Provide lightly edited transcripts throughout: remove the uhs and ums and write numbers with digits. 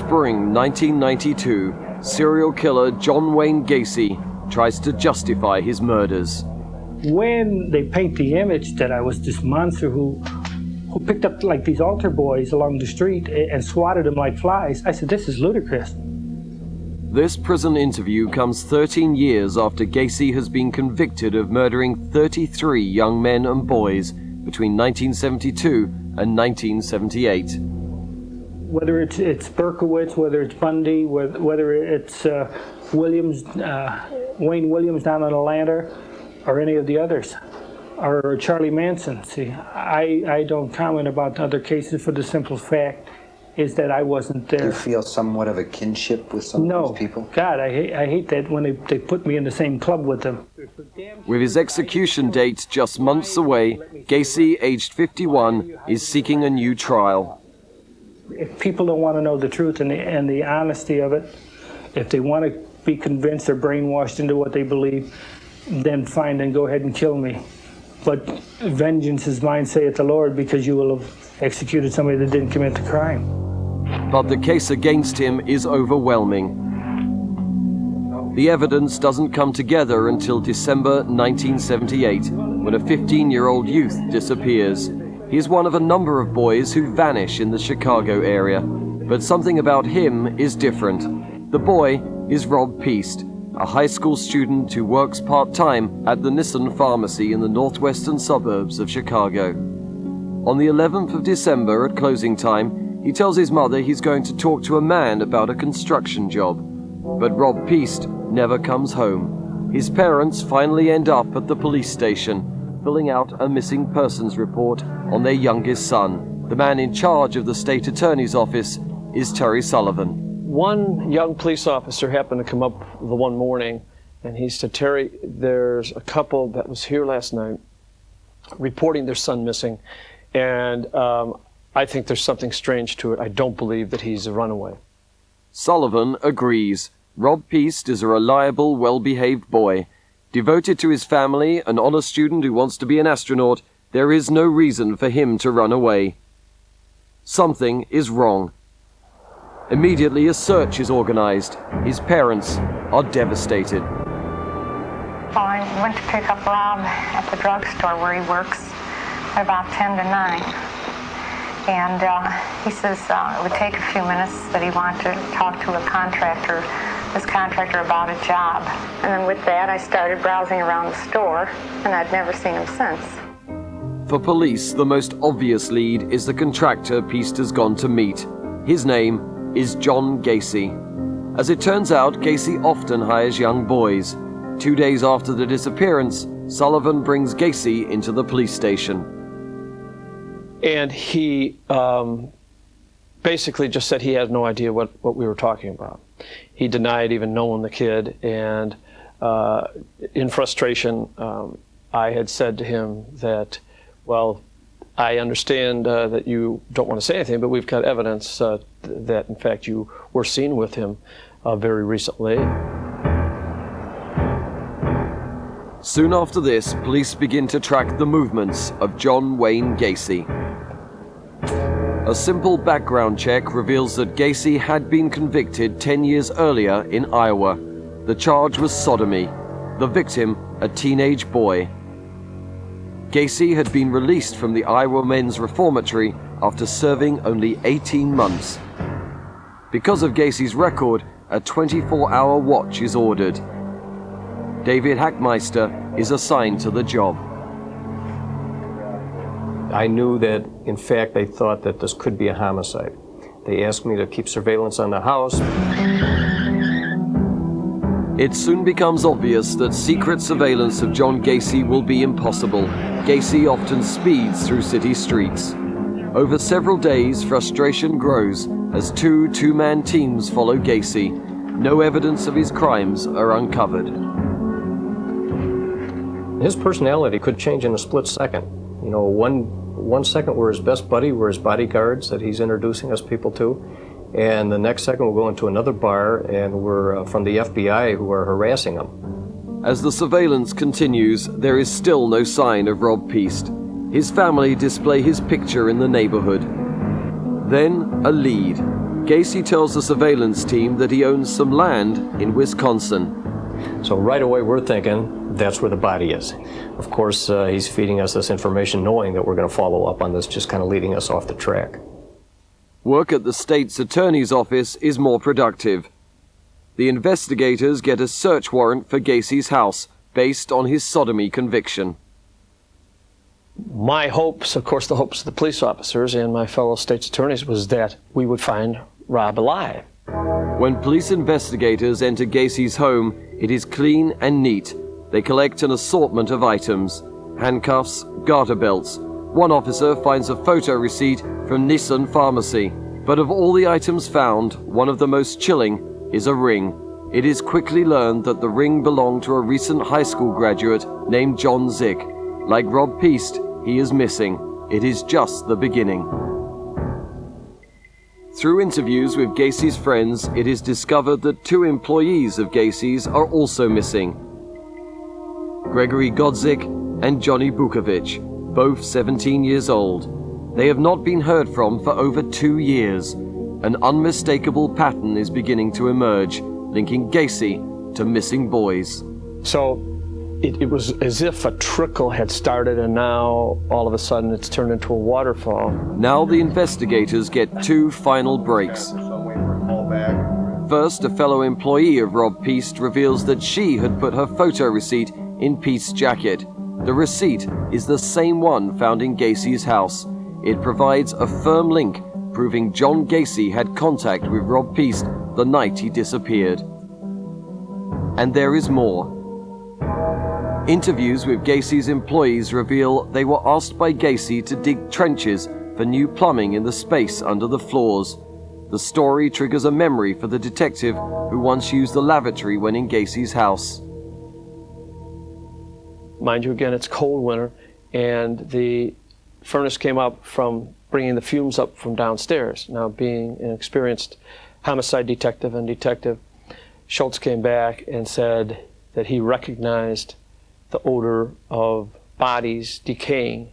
spring 1992, serial killer John Wayne Gacy tries to justify his murders. When they paint the image that I was this monster who picked up like these altar boys along the street and swatted them like flies, I said, this is ludicrous. This prison interview comes 13 years after Gacy has been convicted of murdering 33 young men and boys between 1972 and 1978. Whether it's Berkowitz, whether it's Bundy, whether it's Williams, Wayne Williams down in Atlanta, or any of the others, or Charlie Manson. See, I don't comment about other cases for the simple fact is that I wasn't there. Do you feel somewhat of a kinship with some of these people? No, God, I hate that when they put me in the same club with them. With his execution date just months away, Gacy, aged 51, is seeking a new trial. If people don't want to know the truth and the honesty of it, if they want to be convinced or brainwashed into what they believe, then fine, then go ahead and kill me. But vengeance is mine, saith the Lord, because you will have executed somebody that didn't commit the crime. But the case against him is overwhelming. The evidence doesn't come together until December 1978, when a 15-year-old youth disappears. He is one of a number of boys who vanish in the Chicago area. But something about him is different. The boy is Rob Peast, a high school student who works part-time at the Nissan pharmacy in the northwestern suburbs of Chicago. On the 11th of December at closing time, he tells his mother he's going to talk to a man about a construction job. But Rob Peast never comes home. His parents finally end up at the police station, filling out a missing persons report on their youngest son. The man in charge of the state attorney's office is Terry Sullivan. One young police officer happened to come up the one morning, and he said, Terry, there's a couple that was here last night reporting their son missing, and I think there's something strange to it. I don't believe that he's a runaway. Sullivan agrees. Rob Peast is a reliable, well-behaved boy. Devoted to his family, an honor student who wants to be an astronaut, there is no reason for him to run away. Something is wrong. Immediately, a search is organized. His parents are devastated. I went to pick up Rob at the drugstore where he works at about 10 to 9. And he says it would take a few minutes, that he wanted to talk to this contractor about a job. And then with that, I started browsing around the store, and I'd never seen him since. For police, the most obvious lead is the contractor Peast has gone to meet. His name is John Gacy. As it turns out, Gacy often hires young boys. 2 days after the disappearance, Sullivan brings Gacy into the police station. And he basically just said he had no idea what we were talking about. He denied even knowing the kid, and in frustration, I had said to him that, well, I understand that you don't want to say anything, but we've got evidence that, in fact, you were seen with him very recently. Soon after this, police begin to track the movements of John Wayne Gacy. A simple background check reveals that Gacy had been convicted 10 years earlier in Iowa. The charge was sodomy, the victim a teenage boy. Gacy had been released from the Iowa Men's Reformatory after serving only 18 months. Because of Gacy's record, a 24-hour watch is ordered. David Hackmeister is assigned to the job. I knew that, in fact, they thought that this could be a homicide. They asked me to keep surveillance on the house. It soon becomes obvious that secret surveillance of John Gacy will be impossible. Gacy often speeds through city streets. Over several days, frustration grows as two-man teams follow Gacy. No evidence of his crimes are uncovered. His personality could change in a split second. You know, one second we're his best buddy, we're his bodyguards that he's introducing us people to, and the next second we'll go into another bar and we're from the FBI who are harassing him. As the surveillance continues, there is still no sign of Rob Peast. His family display his picture in the neighborhood. Then a lead. Gacy tells the surveillance team that he owns some land in Wisconsin. So right away we're thinking that's where the body is. Of course, he's feeding us this information knowing that we're going to follow up on this, just kind of leading us off the track. Work at the state's attorney's office is more productive. The investigators get a search warrant for Gacy's house based on his sodomy conviction. My hopes, of course the hopes of the police officers and my fellow state's attorneys, was that we would find Rob alive. When police investigators enter Gacy's home, it is clean and neat. They collect an assortment of items: handcuffs, garter belts. One officer finds a photo receipt from Nissan Pharmacy. But of all the items found, one of the most chilling is a ring. It is quickly learned that the ring belonged to a recent high school graduate named John Zick. Like Rob Peast, he is missing. It is just the beginning. Through interviews with Gacy's friends, it is discovered that 2 employees of Gacy's are also missing: Gregory Godzik and Johnny Bukovic, both 17 years old. They have not been heard from for over 2 years. An unmistakable pattern is beginning to emerge, linking Gacy to missing boys. So it was as if a trickle had started, and now all of a sudden it's turned into a waterfall. Now the investigators get 2 final breaks. First, a fellow employee of Rob Peast reveals that she had put her photo receipt in Peast's jacket. The receipt is the same one found in Gacy's house. It provides a firm link, proving John Gacy had contact with Rob Peast the night he disappeared. And there is more. Interviews with Gacy's employees reveal they were asked by Gacy to dig trenches for new plumbing in the space under the floors. The story triggers a memory for the detective who once used the lavatory when in Gacy's house. Mind you, again, it's cold winter, and the furnace came up from bringing the fumes up from downstairs. Now, being an experienced homicide detective and detective, Schultz came back and said that he recognized the odor of bodies decaying.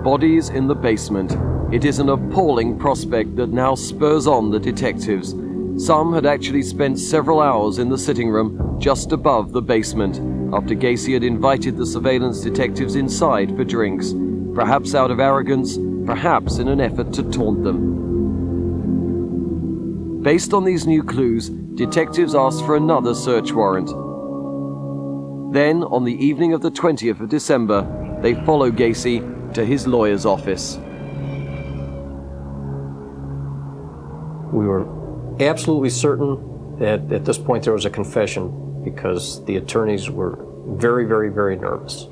Bodies in the basement. It is an appalling prospect that now spurs on the detectives. Some had actually spent several hours in the sitting room just above the basement after Gacy had invited the surveillance detectives inside for drinks, perhaps out of arrogance, perhaps in an effort to taunt them. Based on these new clues, detectives asked for another search warrant. Then, on the evening of the 20th of December, they follow Gacy to his lawyer's office. We were absolutely certain that at this point there was a confession because the attorneys were very, very, very nervous.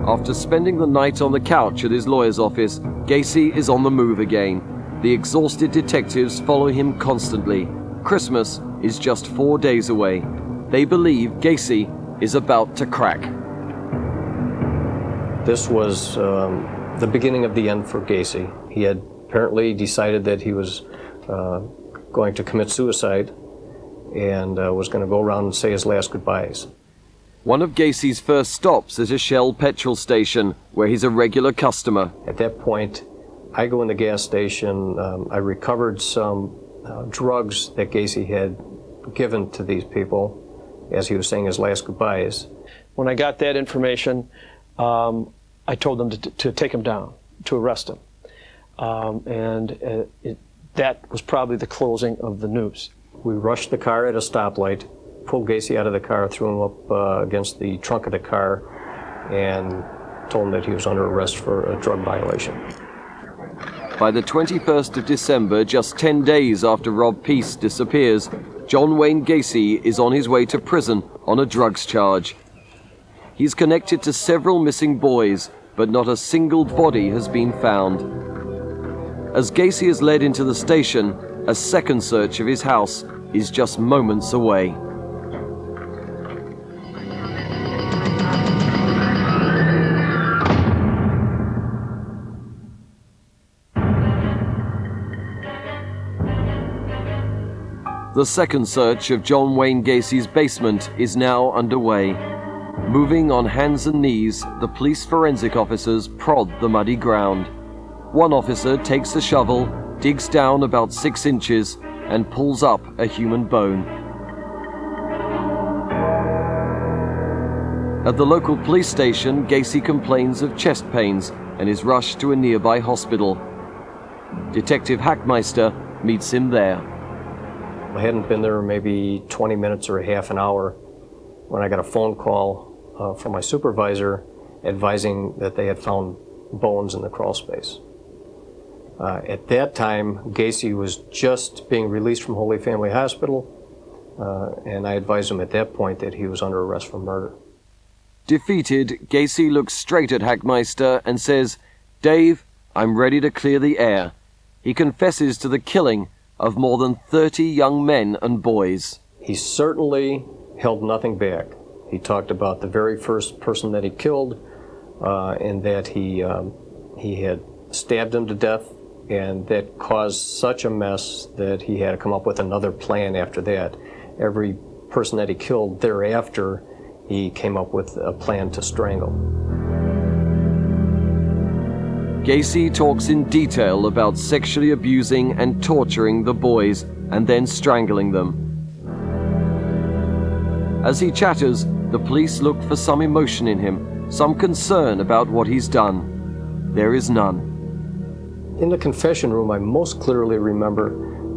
After spending the night on the couch at his lawyer's office, Gacy is on the move again. The exhausted detectives follow him constantly. Christmas is just 4 days away. They believe Gacy is about to crack. This was the beginning of the end for Gacy. He had apparently decided that he was going to commit suicide and was going to go around and say his last goodbyes. One of Gacy's first stops is a Shell petrol station, where he's a regular customer. At that point, I go in the gas station. I recovered some drugs that Gacy had given to these people as he was saying his last goodbyes. When I got that information, I told them to take him down, to arrest him. That was probably the closing of the news. We rushed the car at a stoplight, pulled Gacy out of the car, threw him up against the trunk of the car, and told him that he was under arrest for a drug violation. By the 21st of December, just 10 days after Rob Peast disappears, John Wayne Gacy is on his way to prison on a drugs charge. He's connected to several missing boys, but not a single body has been found. As Gacy is led into the station, a second search of his house is just moments away. The second search of John Wayne Gacy's basement is now underway. Moving on hands and knees, the police forensic officers prod the muddy ground. One officer takes the shovel, digs down about 6 inches and pulls up a human bone. At the local police station, Gacy complains of chest pains and is rushed to a nearby hospital. Detective Hackmeister meets him there. I hadn't been there maybe 20 minutes or a half an hour when I got a phone call from my supervisor advising that they had found bones in the crawl space. At that time, Gacy was just being released from Holy Family Hospital, and I advised him at that point that he was under arrest for murder. Defeated, Gacy looks straight at Hackmeister and says, "Dave, I'm ready to clear the air." He confesses to the killing of more than 30 young men and boys. He certainly held nothing back. He talked about the very first person that he killed, and that he had stabbed him to death, and that caused such a mess that he had to come up with another plan after that. Every person that he killed thereafter, he came up with a plan to strangle. Gacy talks in detail about sexually abusing and torturing the boys and then strangling them. As he chatters, the police look for some emotion in him, some concern about what he's done. There is none. In the confession room, I most clearly remember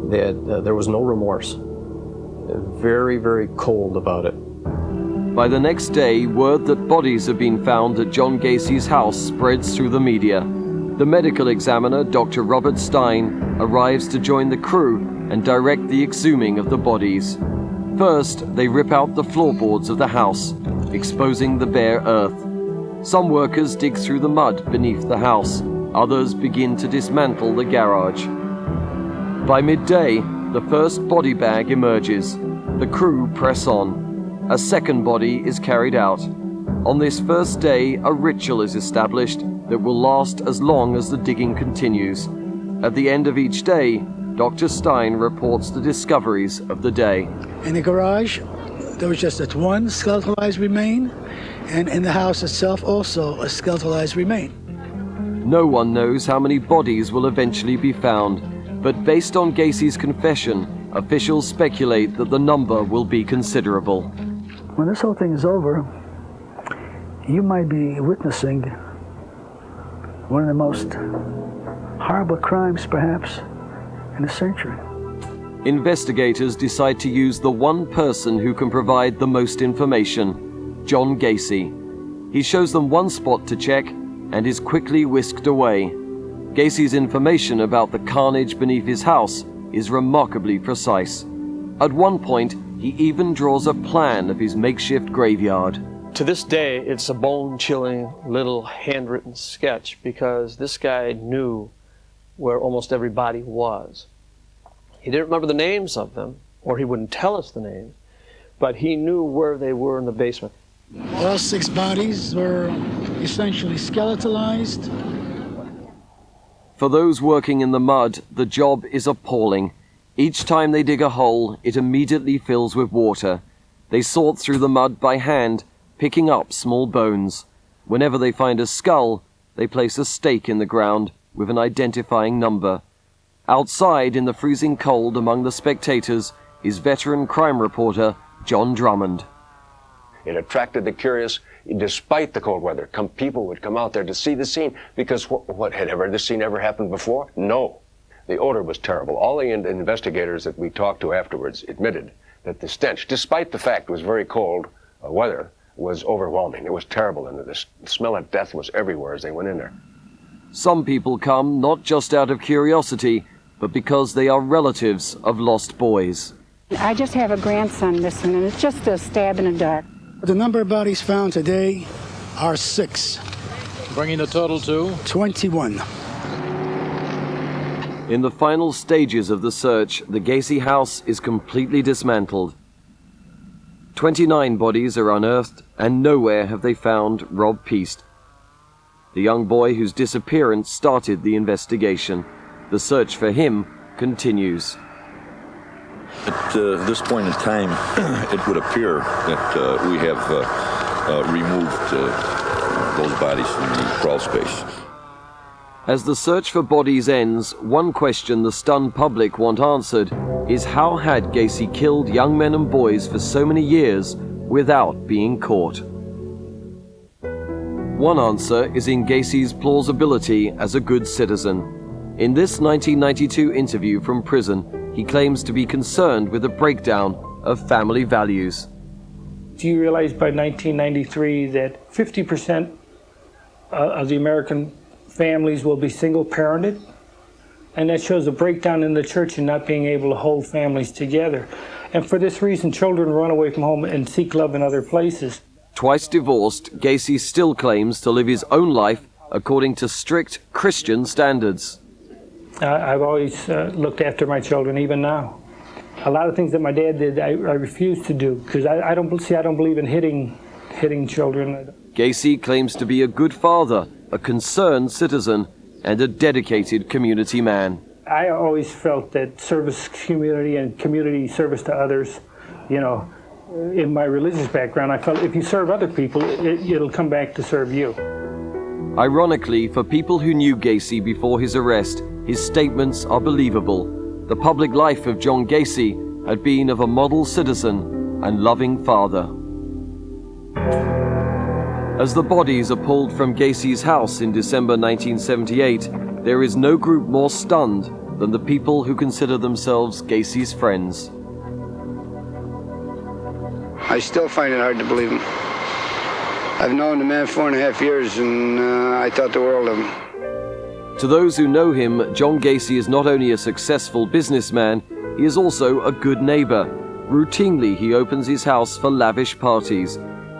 that there was no remorse. Very, very cold about it. By the next day, word that bodies have been found at John Gacy's house spreads through the media. The medical examiner, Dr. Robert Stein, arrives to join the crew and direct the exhuming of the bodies. First, they rip out the floorboards of the house, exposing the bare earth. Some workers dig through the mud beneath the house. Others begin to dismantle the garage. By midday, the first body bag emerges. The crew press on. A second body is carried out. On this first day, a ritual is established that will last as long as the digging continues. At the end of each day, Dr. Stein reports the discoveries of the day. In the garage, there was just that one skeletalized remain, and in the house itself also a skeletalized remain. No one knows how many bodies will eventually be found, but based on Gacy's confession, officials speculate that the number will be considerable. When this whole thing is over, you might be witnessing one of the most horrible crimes, perhaps, in a century. Investigators decide to use the one person who can provide the most information, John Gacy. He shows them one spot to check and is quickly whisked away. Gacy's information about the carnage beneath his house is remarkably precise. At one point, he even draws a plan of his makeshift graveyard. To this day, it's a bone-chilling little handwritten sketch because this guy knew where almost every body was. He didn't remember the names of them, or he wouldn't tell us the names, but he knew where they were in the basement. All 6 bodies were essentially skeletalized. For those working in the mud, the job is appalling. Each time they dig a hole, it immediately fills with water. They sort through the mud by hand, picking up small bones. Whenever they find a skull, they place a stake in the ground with an identifying number. Outside in the freezing cold among the spectators is veteran crime reporter John Drummond. It attracted the curious, despite the cold weather. People would come out there to see the scene because what had this scene ever happened before? No. The odor was terrible. All the investigators that we talked to afterwards admitted that the stench, despite the fact it was very cold weather, was overwhelming. It was terrible, and the smell of death was everywhere as they went in there. Some people come not just out of curiosity, but because they are relatives of lost boys. I just have a grandson missing, and it's just a stab in the dark. The number of bodies found today are 6. Bringing the total to? 21. In the final stages of the search, the Gacy house is completely dismantled. 29 bodies are unearthed, and nowhere have they found Rob Peast, the young boy whose disappearance started the investigation. The search for him continues. At this point in time, it would appear that we have removed those bodies from the crawl space. As the search for bodies ends, one question the stunned public want answered is how had Gacy killed young men and boys for so many years without being caught? One answer is in Gacy's plausibility as a good citizen. In this 1992 interview from prison, he claims to be concerned with a breakdown of family values. Do you realize by 1993 that 50% of the American families will be single-parented? And that shows a breakdown in the church and not being able to hold families together. And for this reason, children run away from home and seek love in other places. Twice divorced, Gacy still claims to live his own life according to strict Christian standards. I've always looked after my children, even now. A lot of things that my dad did, I refuse to do, because I don't believe in hitting children. Gacy claims to be a good father, a concerned citizen, and a dedicated community man. I always felt that service community and community service to others, you know, in my religious background, I felt if you serve other people, it'll come back to serve you. Ironically, for people who knew Gacy before his arrest, his statements are believable. The public life of John Gacy had been of a model citizen and loving father. As the bodies are pulled from Gacy's house in December 1978, there is no group more stunned than the people who consider themselves Gacy's friends. I still find it hard to believe him. I've known the man 4.5 years, and I thought the world of him. To those who know him, John Gacy is not only a successful businessman, he is also a good neighbor. Routinely, he opens his house for lavish parties.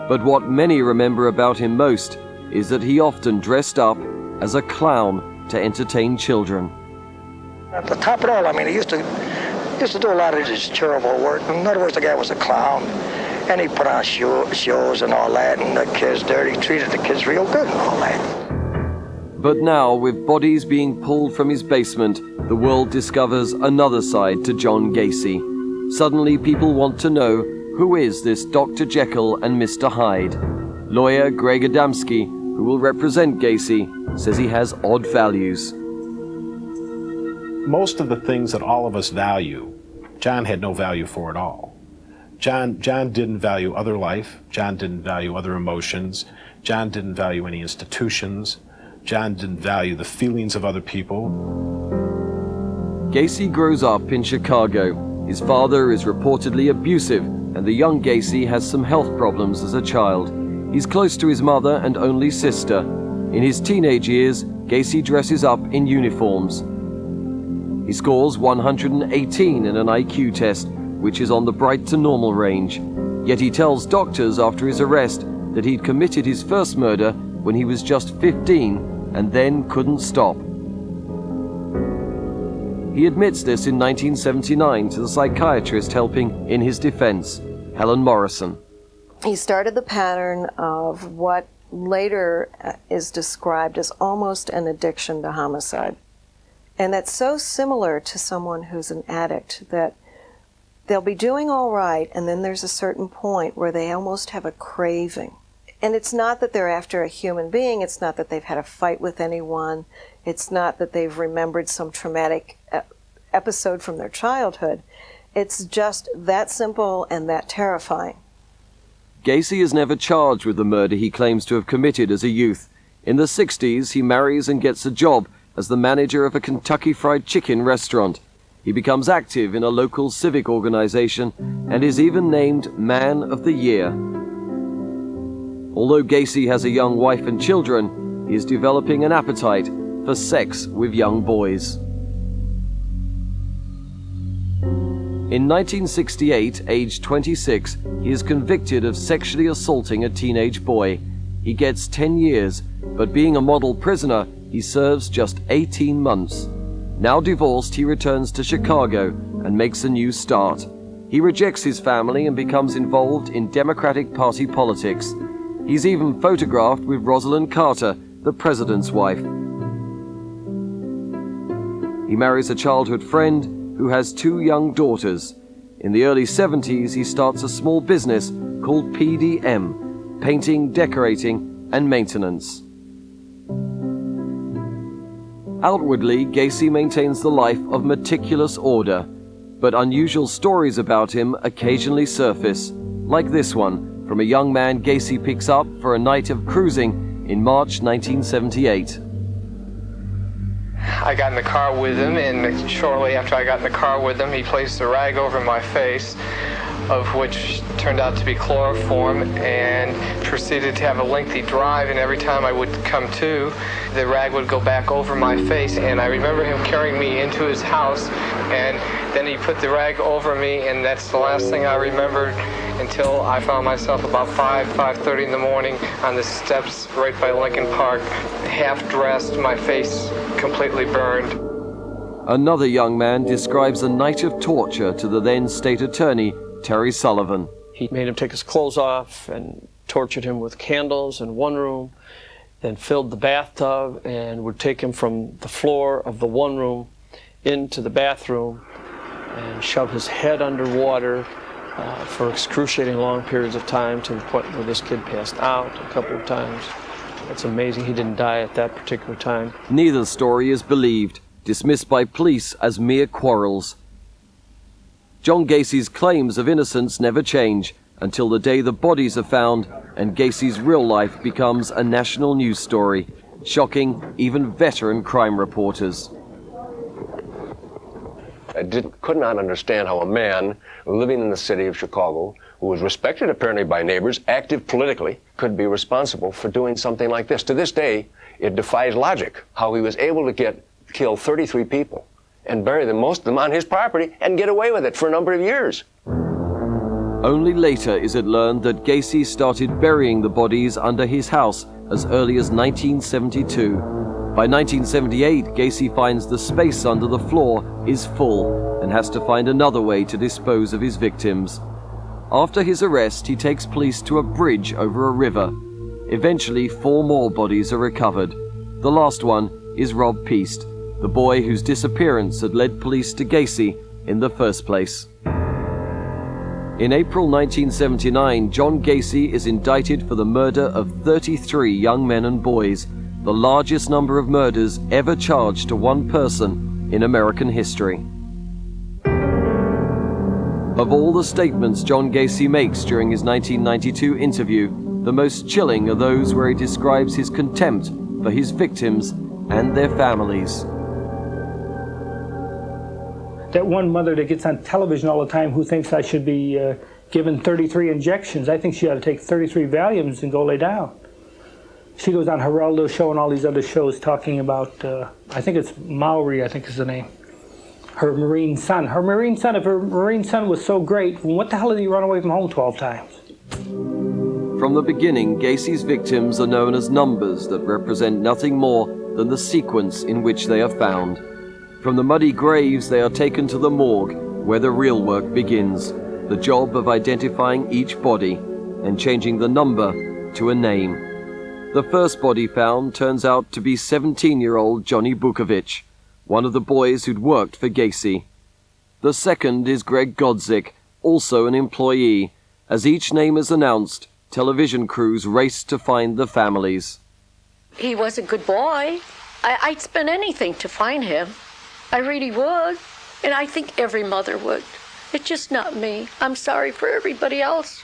But what many remember about him most is that he often dressed up as a clown to entertain children. At the top of it all, I mean, he used to do a lot of his charitable work. In other words, the guy was a clown, and he put on shows and all that, and the kids there, he treated the kids real good and all that. But now, with bodies being pulled from his basement, the world discovers another side to John Gacy. Suddenly, people want to know, who is this Dr. Jekyll and Mr. Hyde? Lawyer Greg Adamski, who will represent Gacy, says he has odd values. Most of the things that all of us value, John had no value for at all. John didn't value other life. John didn't value other emotions. John didn't value any institutions. John didn't value the feelings of other people. Gacy grows up in Chicago. His father is reportedly abusive, and the young Gacy has some health problems as a child. He's close to his mother and only sister. In his teenage years, Gacy dresses up in uniforms. He scores 118 in an IQ test, which is on the bright to normal range. Yet he tells doctors after his arrest that he'd committed his first murder when he was just 15 and then couldn't stop. He admits this in 1979 to the psychiatrist helping in his defense, Helen Morrison. He started the pattern of what later is described as almost an addiction to homicide. And that's so similar to someone who's an addict that they'll be doing all right, and then there's a certain point where they almost have a craving. And it's not that they're after a human being, it's not that they've had a fight with anyone, it's not that they've remembered some traumatic episode from their childhood. It's just that simple and that terrifying. Gacy is never charged with the murder he claims to have committed as a youth. In the 60s, he marries and gets a job as the manager of a Kentucky Fried Chicken restaurant. He becomes active in a local civic organization and is even named Man of the Year. Although Gacy has a young wife and children, he is developing an appetite for sex with young boys. In 1968, aged 26, he is convicted of sexually assaulting a teenage boy. He gets 10 years, but being a model prisoner, he serves just 18 months. Now divorced, he returns to Chicago and makes a new start. He rejects his family and becomes involved in Democratic Party politics. He's even photographed with Rosalind Carter, the president's wife. He marries a childhood friend who has 2 young daughters. In the early 70s, he starts a small business called PDM, painting, decorating, and maintenance. Outwardly, Gacy maintains the life of meticulous order, but unusual stories about him occasionally surface, like this one from a young man Gacy picks up for a night of cruising in March 1978. I got in the car with him, and shortly after I got in the car with him, he placed a rag over my face, of which turned out to be chloroform, and proceeded to have a lengthy drive, and every time I would come to, the rag would go back over my face, and I remember him carrying me into his house, and then he put the rag over me, and that's the last thing I remembered until I found myself about 5:30 in the morning on the steps right by Lincoln Park, half dressed, my face completely burned. Another young man describes a night of torture to the then state attorney, Terry Sullivan. He made him take his clothes off and tortured him with candles in one room, then filled the bathtub and would take him from the floor of the one room into the bathroom and shove his head underwater for excruciating long periods of time, to the point where this kid passed out a couple of times. It's amazing he didn't die at that particular time. Neither story is believed, dismissed by police as mere quarrels. John Gacy's claims of innocence never change until the day the bodies are found and Gacy's real life becomes a national news story, shocking even veteran crime reporters. I could not understand how a man living in the city of Chicago, who was respected apparently by neighbors, active politically, could be responsible for doing something like this. To this day, it defies logic how he was able to kill 33 people and bury them, most of them on his property, and get away with it for a number of years. Only later is it learned that Gacy started burying the bodies under his house as early as 1972. By 1978, Gacy finds the space under the floor is full and has to find another way to dispose of his victims. After his arrest, he takes police to a bridge over a river. Eventually, 4 more bodies are recovered. The last one is Rob Peast, the boy whose disappearance had led police to Gacy in the first place. In April 1979, John Gacy is indicted for the murder of 33 young men and boys, the largest number of murders ever charged to one person in American history. Of all the statements John Gacy makes during his 1992 interview, the most chilling are those where he describes his contempt for his victims and their families. That one mother that gets on television all the time who thinks I should be given 33 injections, I think she ought to take 33 Valiums and go lay down. She goes on Geraldo show and all these other shows talking about, I think it's Maori, I think is the name. Her Marine son. If her Marine son was so great, what the hell did he run away from home 12 times? From the beginning, Gacy's victims are known as numbers that represent nothing more than the sequence in which they are found. From the muddy graves, they are taken to the morgue, where the real work begins, the job of identifying each body and changing the number to a name. The first body found turns out to be 17-year-old Johnny Bukovic, one of the boys who'd worked for Gacy. The second is Greg Godzik, also an employee. As each name is announced, television crews race to find the families. He was a good boy. I'd spend anything to find him. I really would. And I think every mother would. It's just not me. I'm sorry for everybody else.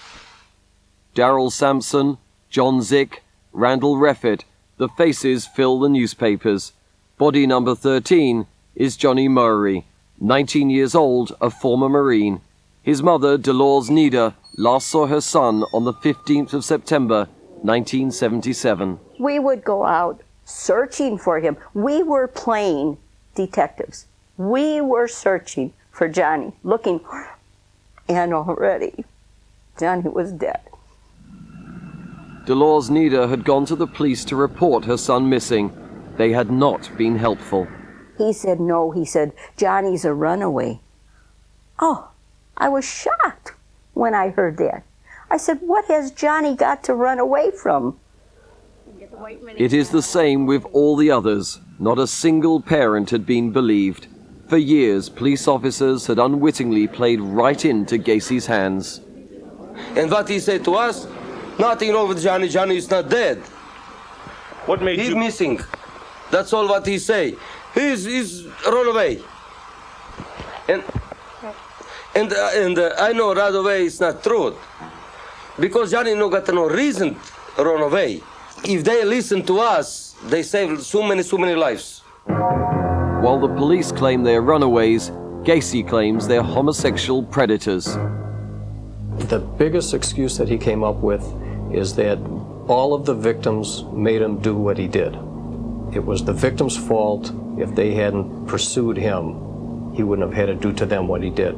Darrell Sampson, John Zick, Randall Reffett, the faces fill the newspapers. Body number 13 is Johnny Murray, 19 years old, a former Marine. His mother, Dolores Nida, last saw her son on the 15th of September, 1977. We would go out searching for him. We were playing detectives. We were searching for Johnny, looking for him. And already, Johnny was dead. Dolores Nida had gone to the police to report her son missing. They had not been helpful. He said, no, he said, Johnny's a runaway. Oh, I was shocked when I heard that. I said, what has Johnny got to run away from? It is the same with all the others. Not a single parent had been believed. For years, police officers had unwittingly played right into Gacy's hands. And what he said to us, nothing wrong with Johnny, Johnny is not dead. What made He's you... missing. That's all what he say. He's run away. And I know right away it's not true. Because Johnny no got no reason to run away. If they listen to us, they save so many lives. While the police claim they're runaways, Gacy claims they're homosexual predators. The biggest excuse that he came up with is that all of the victims made him do what he did. It was the victim's fault. If they hadn't pursued him, he wouldn't have had to do to them what he did.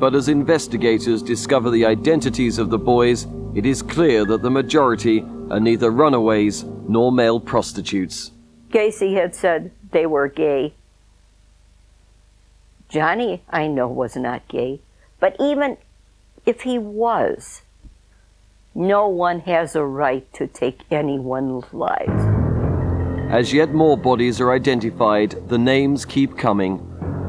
But as investigators discover the identities of the boys, it is clear that the majority are neither runaways nor male prostitutes. Gacy had said they were gay. Johnny, I know, was not gay. But even if he was, no one has a right to take anyone's lives. As yet more bodies are identified, the names keep coming.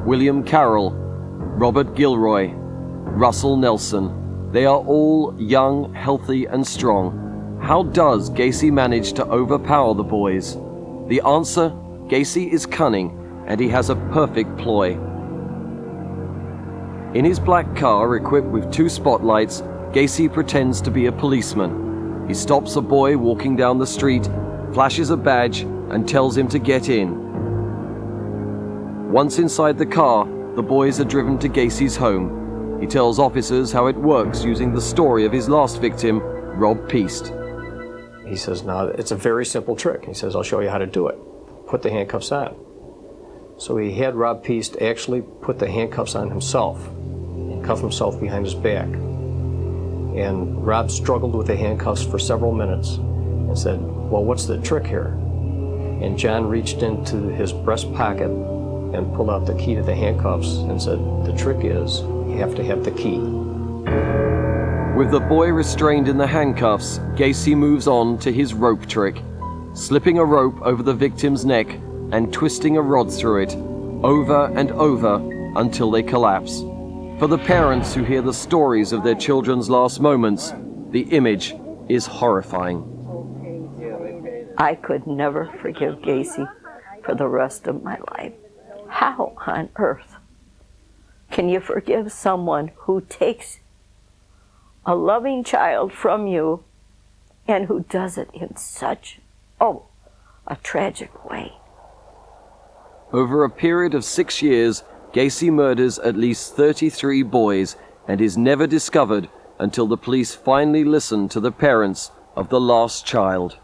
William Carroll, Robert Gilroy, Russell Nelson. They are all young, healthy, and strong. How does Gacy manage to overpower the boys? The answer, Gacy is cunning, and he has a perfect ploy. In his black car, equipped with 2 spotlights, Gacy pretends to be a policeman. He stops a boy walking down the street, flashes a badge, and tells him to get in. Once inside the car, the boys are driven to Gacy's home. He tells officers how it works using the story of his last victim, Rob Peast. He says, now, it's a very simple trick. He says, I'll show you how to do it. Put the handcuffs on. So he had Rob Peast actually put the handcuffs on himself and cuff himself behind his back. And Rob struggled with the handcuffs for several minutes and said, well, what's the trick here? And John reached into his breast pocket and pulled out the key to the handcuffs and said, the trick is you have to have the key. With the boy restrained in the handcuffs, Gacy moves on to his rope trick, slipping a rope over the victim's neck and twisting a rod through it, over and over until they collapse. For the parents who hear the stories of their children's last moments, the image is horrifying. I could never forgive Gacy for the rest of my life. How on earth can you forgive someone who takes a loving child from you and who does it in such, a tragic way? Over a period of 6 years, Gacy murders at least 33 boys and is never discovered until the police finally listen to the parents of the last child.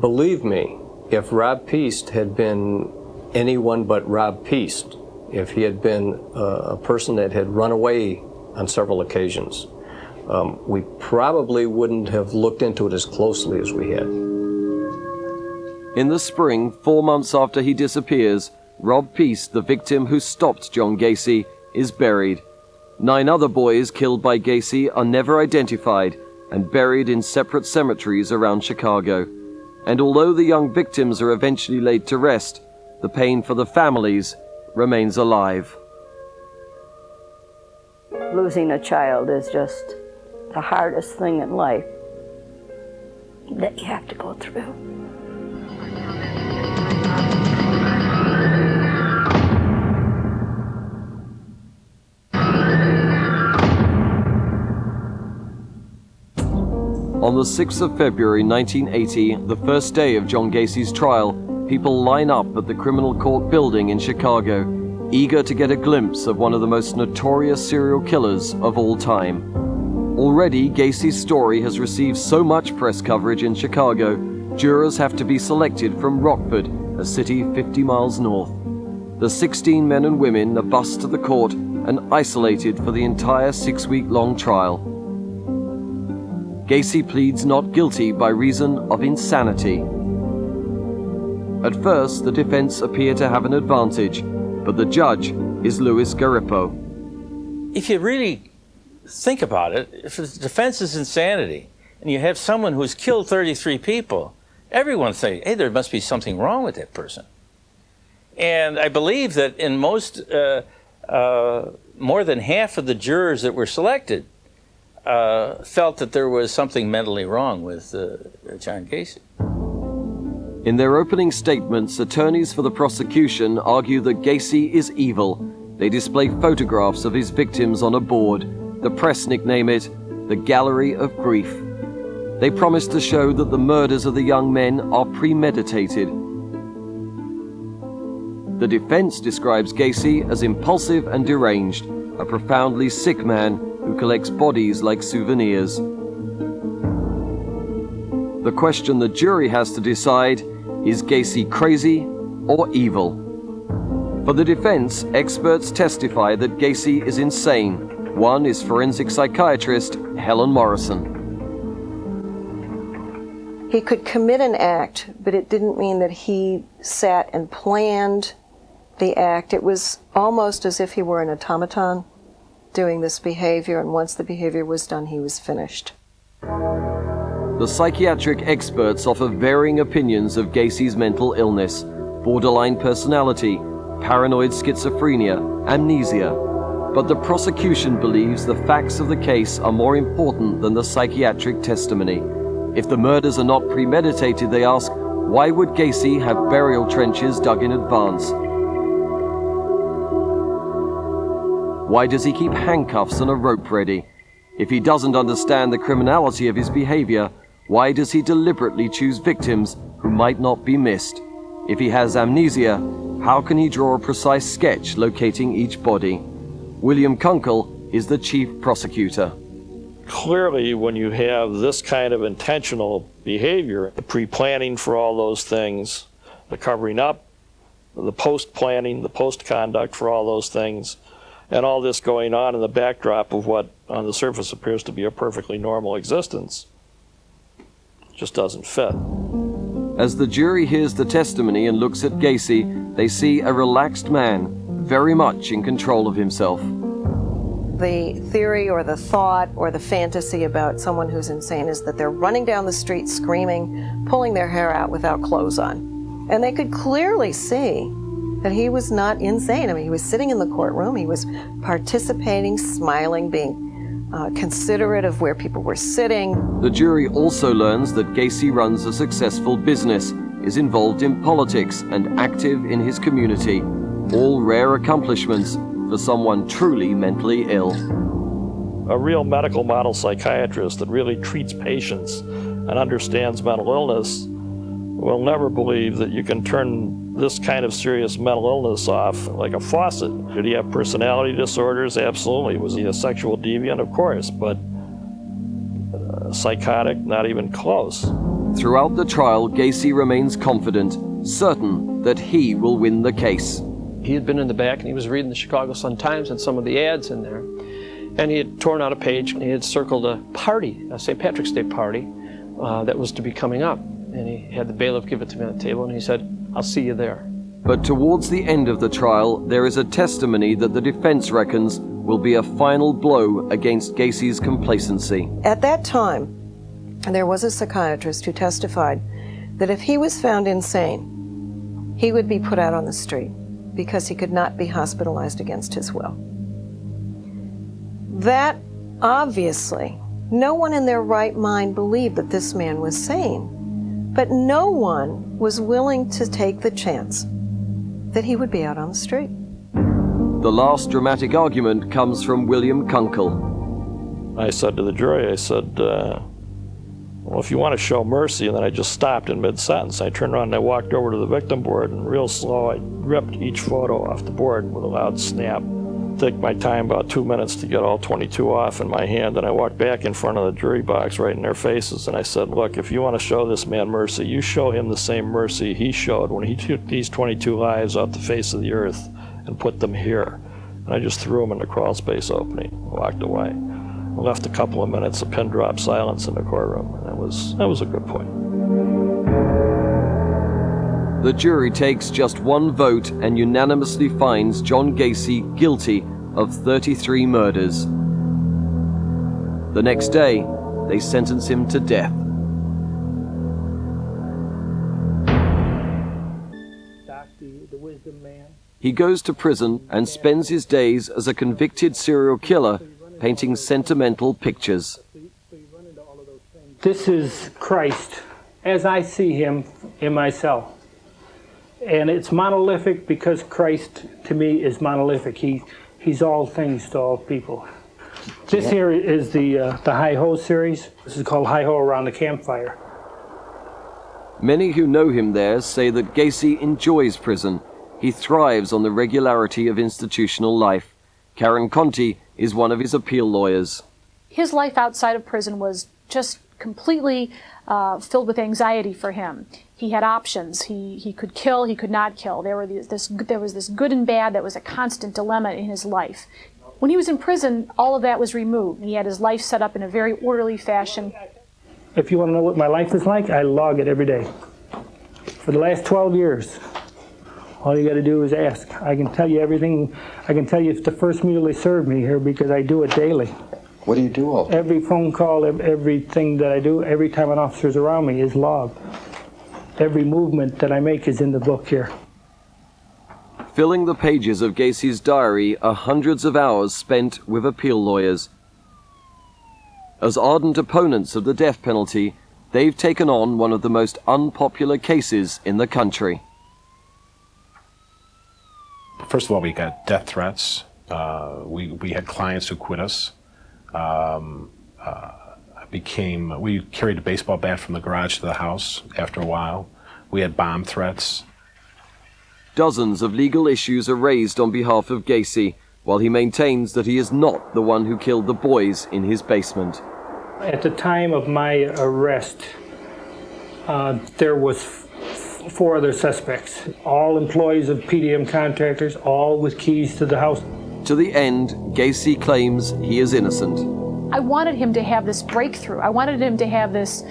Believe me, if Rob Peast had been anyone but Rob Peast, if he had been a person that had run away on several occasions, we probably wouldn't have looked into it as closely as we had. In the spring, 4 months after he disappears, Rob Peast, the victim who stopped John Gacy, is buried. 9 other boys killed by Gacy are never identified and buried in separate cemeteries around Chicago. And although the young victims are eventually laid to rest, the pain for the families remains alive. Losing a child is just the hardest thing in life that you have to go through. On the 6th of February 1980, the first day of John Gacy's trial, people line up at the criminal court building in Chicago, eager to get a glimpse of one of the most notorious serial killers of all time. Already, Gacy's story has received so much press coverage in Chicago, jurors have to be selected from Rockford, a city 50 miles north. The 16 men and women are bused to the court and isolated for the entire 6-week-long trial. Gacy pleads not guilty by reason of insanity. At first, the defense appear to have an advantage, but the judge is Louis Garippo. If you really think about it, if the defense is insanity, and you have someone who's killed 33 people, everyone say, hey, there must be something wrong with that person. And I believe that in most, more than half of the jurors that were selected felt that there was something mentally wrong with John Gacy. In their opening statements, attorneys for the prosecution argue that Gacy is evil. They display photographs of his victims on a board. The press nickname it the Gallery of Grief. They promise to show that the murders of the young men are premeditated. The defense describes Gacy as impulsive and deranged, a profoundly sick man who collects bodies like souvenirs. The question the jury has to decide is Gacy crazy or evil? For the defense, experts testify that Gacy is insane. One is forensic psychiatrist Helen Morrison. He could commit an act, but it didn't mean that he sat and planned the act. It was almost as if he were an automaton doing this behavior, and once the behavior was done, he was finished. The psychiatric experts offer varying opinions of Gacy's mental illness, borderline personality, paranoid schizophrenia, amnesia. But the prosecution believes the facts of the case are more important than the psychiatric testimony. If the murders are not premeditated, they ask, why would Gacy have burial trenches dug in advance? Why does he keep handcuffs and a rope ready? If he doesn't understand the criminality of his behavior, why does he deliberately choose victims who might not be missed? If he has amnesia, how can he draw a precise sketch locating each body? William Kunkel is the chief prosecutor. Clearly, when you have this kind of intentional behavior, the pre-planning for all those things, the covering up, the post-planning, the post-conduct for all those things, and all this going on in the backdrop of what on the surface appears to be a perfectly normal existence, just doesn't fit. As the jury hears the testimony and looks at Gacy, they see a relaxed man, very much in control of himself. The theory or the thought or the fantasy about someone who's insane is that they're running down the street screaming, pulling their hair out without clothes on. And they could clearly see that he was not insane. I mean, he was sitting in the courtroom, he was participating, smiling, being considerate of where people were sitting. The jury also learns that Gacy runs a successful business, is involved in politics, and active in his community. All rare accomplishments for someone truly mentally ill. A real medical model psychiatrist that really treats patients and understands mental illness will never believe that you can turn this kind of serious mental illness off like a faucet. Did he have personality disorders? Absolutely. Was he a sexual deviant? Of course, but psychotic, not even close. Throughout the trial, Gacy remains confident, certain that he will win the case. He had been in the back and he was reading the Chicago Sun-Times and some of the ads in there. And he had torn out a page and he had circled a party, a St. Patrick's Day party that was to be coming up. And he had the bailiff give it to me on the table and he said, I'll see you there. But towards the end of the trial, there is a testimony that the defense reckons will be a final blow against Gacy's complacency. At that time, there was a psychiatrist who testified that if he was found insane, he would be put out on the street because he could not be hospitalized against his will. That, obviously, no one in their right mind believed that this man was sane. But no one was willing to take the chance that he would be out on the street. The last dramatic argument comes from William Kunkel. I said to the jury, I said, well, if you want to show mercy, and then I just stopped in mid-sentence. I turned around and I walked over to the victim board, and real slow, I ripped each photo off the board with a loud snap. Took my time about 2 minutes to get all 22 off in my hand, and I walked back in front of the jury box right in their faces, and I said, look, if you want to show this man mercy, you show him the same mercy he showed when he took these 22 lives off the face of the earth and put them here. And I just threw them in the crawl space opening and walked away. I left a couple of minutes of pin drop silence in the courtroom, and that was a good point. The jury takes just one vote and unanimously finds John Gacy guilty of 33 murders. The next day, they sentence him to death. The wisdom man. He goes to prison and spends his days as a convicted serial killer, painting sentimental pictures. This is Christ as I see him in my cell. And it's monolithic because Christ, to me, is monolithic. He's all things to all people. This here is the Hi-Ho series. This is called Hi-Ho Around the Campfire. Many who know him there say that Gacy enjoys prison. He thrives on the regularity of institutional life. Karen Conti is one of his appeal lawyers. His life outside of prison was just completely filled with anxiety for him. He had options. He could kill, he could not kill. There was this good and bad that was a constant dilemma in his life. When he was in prison, all of that was removed. He had his life set up in a very orderly fashion. If you want to know what my life is like, I log it every day. For the last 12 years, all you got to do is ask. I can tell you everything. I can tell you if the first meal they served me here because I do it daily. What do you do all day? Every phone call, everything that I do, every time an officer's around me is logged. Every movement that I make is in the book here. Filling the pages of Gacy's diary are hundreds of hours spent with appeal lawyers. As ardent opponents of the death penalty, they've taken on one of the most unpopular cases in the country. First of all, we got death threats. We had clients who quit us. We carried a baseball bat from the garage to the house after a while. We had bomb threats. Dozens of legal issues are raised on behalf of Gacy, while he maintains that he is not the one who killed the boys in his basement. At the time of my arrest, there was 4 other suspects, all employees of PDM contractors, all with keys to the house. To the end, Gacy claims he is innocent. I wanted him to have this breakthrough. I wanted him to have this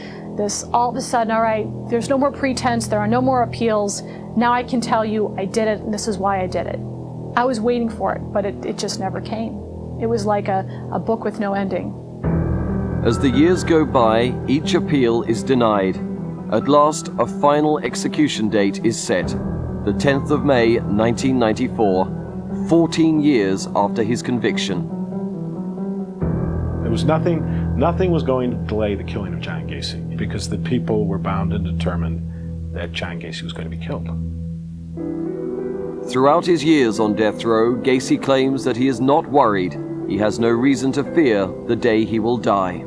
all of a sudden, all right, there's no more pretense, there are no more appeals. Now I can tell you I did it and this is why I did it. I was waiting for it, but it just never came. It was like a book with no ending. As the years go by, each appeal is denied. At last, a final execution date is set, the 10th of May, 1994, 14 years after his conviction. There was nothing was going to delay the killing of John Gacy because the people were bound and determined that John Gacy was going to be killed. Throughout his years on death row, Gacy claims that he is not worried. He has no reason to fear the day he will die.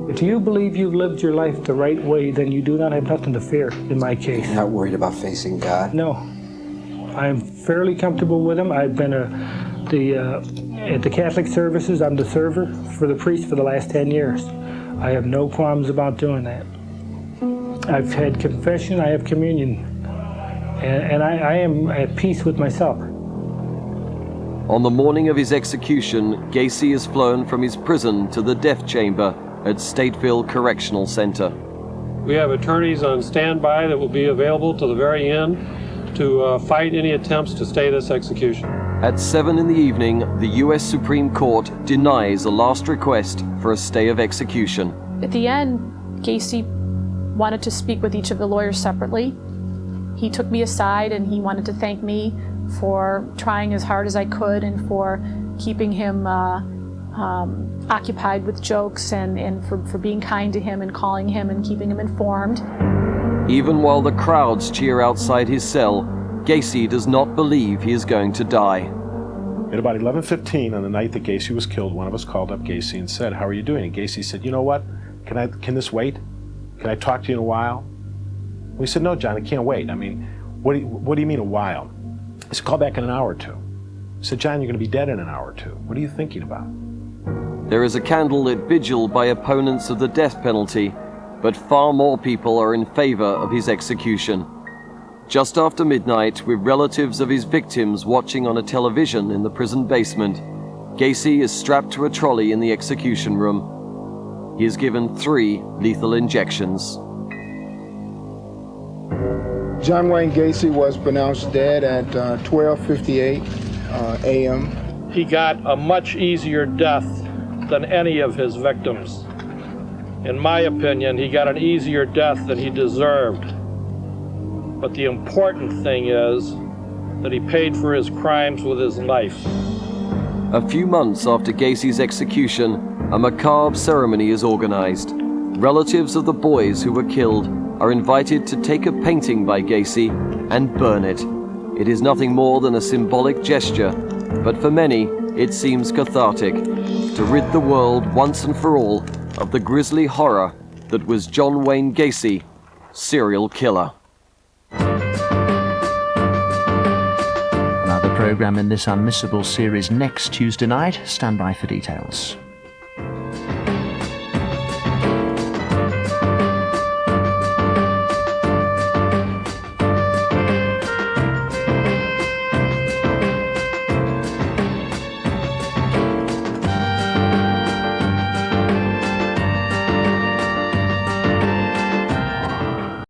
If you believe you've lived your life the right way, then you do not have nothing to fear in my case. You're not worried about facing God? No. I'm fairly comfortable with him. I've been at the Catholic services, I'm the server for the priest for the last 10 years. I have no qualms about doing that. I've had confession, I have communion, and I am at peace with myself. On the morning of his execution, Gacy is flown from his prison to the death chamber at Stateville Correctional Center. We have attorneys on standby that will be available to the very end to fight any attempts to stay this execution. At 7 in the evening, the U.S. Supreme Court denies a last request for a stay of execution. At the end, Gacy wanted to speak with each of the lawyers separately. He took me aside and he wanted to thank me for trying as hard as I could and for keeping him occupied with jokes and for being kind to him and calling him and keeping him informed. Even while the crowds cheer outside his cell, Gacy does not believe he is going to die. At about 11:15 on the night that Gacy was killed, one of us called up Gacy and said, "How are you doing?" And Gacy said, "You know what? Can this wait? Can I talk to you in a while?" We said, "No, John, I can't wait. I mean, what do you mean a while?" He said, "Call back in an hour or two." I said, "John, you're going to be dead in an hour or two. What are you thinking about?" There is a candlelit vigil by opponents of the death penalty, but far more people are in favor of his execution. Just after midnight, with relatives of his victims watching on a television in the prison basement, Gacy is strapped to a trolley in the execution room. He is given 3 lethal injections. John Wayne Gacy was pronounced dead at 12:58 a.m. He got a much easier death than any of his victims. In my opinion, he got an easier death than he deserved. But the important thing is that he paid for his crimes with his life. A few months after Gacy's execution, a macabre ceremony is organized. Relatives of the boys who were killed are invited to take a painting by Gacy and burn it. It is nothing more than a symbolic gesture, but for many, it seems cathartic to rid the world once and for all of the grisly horror that was John Wayne Gacy, serial killer. Another program in this unmissable series next Tuesday night. Stand by for details.